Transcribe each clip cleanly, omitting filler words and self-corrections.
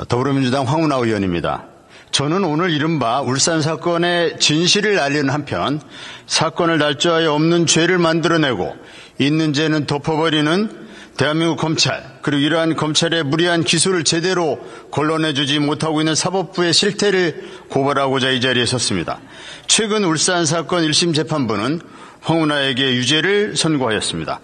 더불어민주당 황운하 의원입니다. 저는 오늘 이른바 울산 사건의 진실을 알리는 한편 사건을 날조하여 없는 죄를 만들어내고 있는 죄는 덮어버리는 대한민국 검찰, 그리고 이러한 검찰의 무리한 기소를 제대로 걸러내주지 못하고 있는 사법부의 실태를 고발하고자 이 자리에 섰습니다. 최근 울산 사건 1심 재판부는 황운하에게 유죄를 선고하였습니다.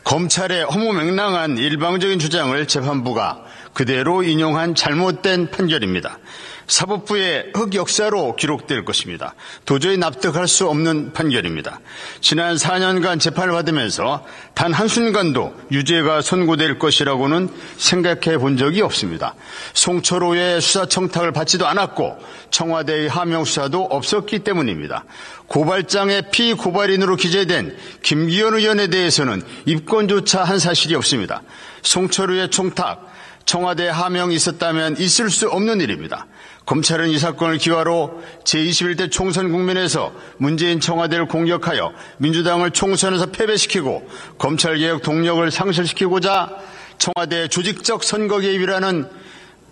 검찰의 허무맹랑한 일방적인 주장을 재판부가 그대로 인용한 잘못된 판결입니다. 사법부의 흑역사로 기록될 것입니다. 도저히 납득할 수 없는 판결입니다. 지난 4년간 재판을 받으면서 단 한순간도 유죄가 선고될 것이라고는 생각해 본 적이 없습니다. 송철호의 수사 청탁을 받지도 않았고 청와대의 하명 수사도 없었기 때문입니다. 고발장에 피고발인으로 기재된 김기현 의원에 대해서는 입건조차 한 사실이 없습니다. 송철호의 청탁, 청와대 하명이 있었다면 있을 수 없는 일입니다. 검찰은 이 사건을 기화로 제21대 총선 국면에서 문재인 청와대를 공격하여 민주당을 총선에서 패배시키고 검찰개혁 동력을 상실시키고자 청와대의 조직적 선거 개입이라는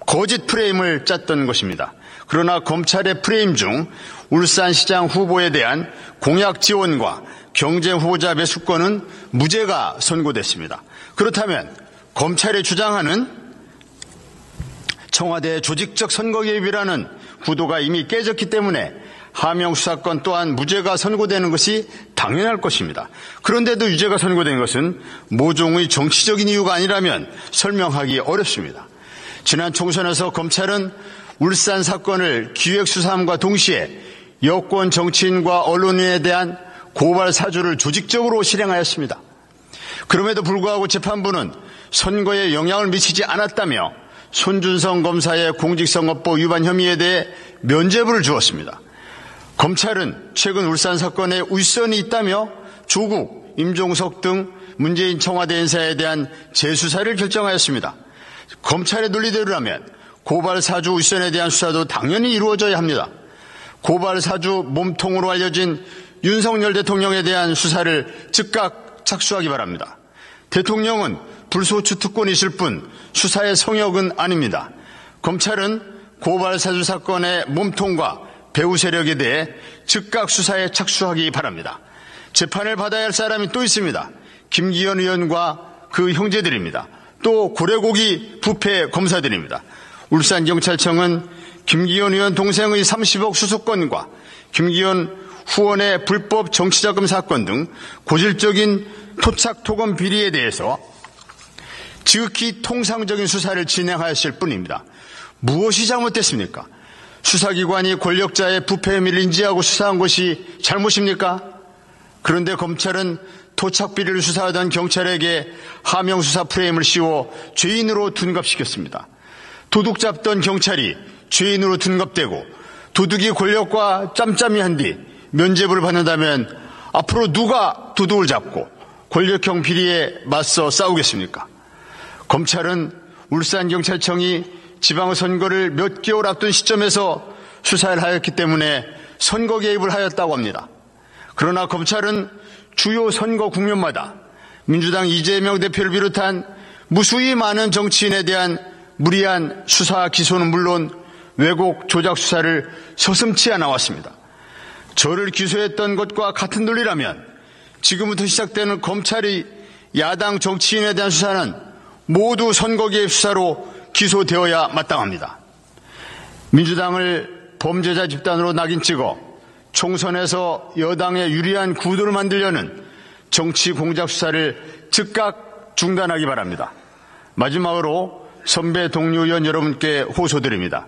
거짓 프레임을 짰던 것입니다. 그러나 검찰의 프레임 중 울산시장 후보에 대한 공약 지원과 경제 후보자 매수권은 무죄가 선고됐습니다. 그렇다면 검찰이 주장하는 청와대의 조직적 선거 개입이라는 구도가 이미 깨졌기 때문에 하명 수사권 또한 무죄가 선고되는 것이 당연할 것입니다. 그런데도 유죄가 선고된 것은 모종의 정치적인 이유가 아니라면 설명하기 어렵습니다. 지난 총선에서 검찰은 울산 사건을 기획수사함과 동시에 여권 정치인과 언론인에 대한 고발 사주를 조직적으로 실행하였습니다. 그럼에도 불구하고 재판부는 선거에 영향을 미치지 않았다며 손준성 검사의 공직선거법 위반 혐의에 대해 면죄부를 주었습니다. 검찰은 최근 울산 사건에 윗선이 있다며 조국, 임종석 등 문재인 청와대 인사에 대한 재수사를 결정하였습니다. 검찰의 논리대로라면 고발 사주 윗선에 대한 수사도 당연히 이루어져야 합니다. 고발 사주 몸통으로 알려진 윤석열 대통령에 대한 수사를 즉각 착수하기 바랍니다. 대통령은 불소추 특권이 있을 뿐 수사의 성역은 아닙니다. 검찰은 고발 사주 사건의 몸통과 배후 세력에 대해 즉각 수사에 착수하기 바랍니다. 재판을 받아야 할 사람이 또 있습니다. 김기현 의원과 그 형제들입니다. 또 고래고기 부패 검사들입니다. 울산경찰청은 김기현 의원 동생의 30억 수수권과 김기현 후원의 불법 정치자금 사건 등 고질적인 토착토건 비리에 대해서 지극히 통상적인 수사를 진행하였을 뿐입니다. 무엇이 잘못됐습니까? 수사기관이 권력자의 부패 혐의를 인지하고 수사한 것이 잘못입니까? 그런데 검찰은 토착비리를 수사하던 경찰에게 하명수사 프레임을 씌워 죄인으로 둔갑시켰습니다. 도둑 잡던 경찰이 죄인으로 둔갑되고 도둑이 권력과 짬짬이한 뒤 면죄부를 받는다면 앞으로 누가 도둑을 잡고 권력형 비리에 맞서 싸우겠습니까? 검찰은 울산경찰청이 지방선거를 몇 개월 앞둔 시점에서 수사를 하였기 때문에 선거 개입을 하였다고 합니다. 그러나 검찰은 주요 선거 국면마다 민주당 이재명 대표를 비롯한 무수히 많은 정치인에 대한 무리한 수사 기소는 물론 왜곡 조작 수사를 서슴지 않아 왔습니다. 저를 기소했던 것과 같은 논리라면 지금부터 시작되는 검찰의 야당 정치인에 대한 수사는 모두 선거 개입 수사로 기소되어야 마땅합니다. 민주당을 범죄자 집단으로 낙인 찍어 총선에서 여당에 유리한 구도를 만들려는 정치 공작 수사를 즉각 중단하기 바랍니다. 마지막으로 선배 동료 의원 여러분께 호소드립니다.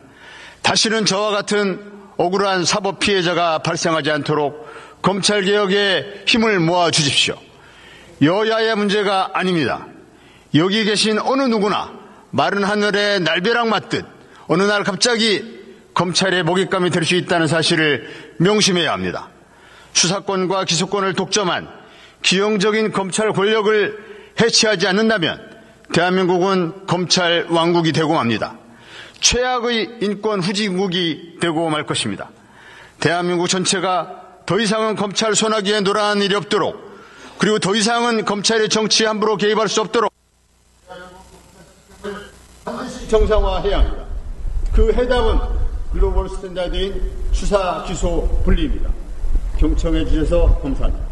다시는 저와 같은 억울한 사법 피해자가 발생하지 않도록 검찰개혁에 힘을 모아 주십시오. 여야의 문제가 아닙니다. 여기 계신 어느 누구나 마른 하늘에 날벼락 맞듯 어느 날 갑자기 검찰의 먹잇감이 될 수 있다는 사실을 명심해야 합니다. 수사권과 기소권을 독점한 기형적인 검찰 권력을 해체하지 않는다면 대한민국은 검찰 왕국이 되고 맙니다. 최악의 인권 후진국이 되고 말 것입니다. 대한민국 전체가 더 이상은 검찰 손아귀에 놀아나는 일이 없도록, 그리고 더 이상은 검찰의 정치에 함부로 개입할 수 없도록 반드시 정상화해야 합니다. 그 해답은 글로벌 스탠다드인 수사 기소 분리입니다. 경청해 주셔서 감사합니다.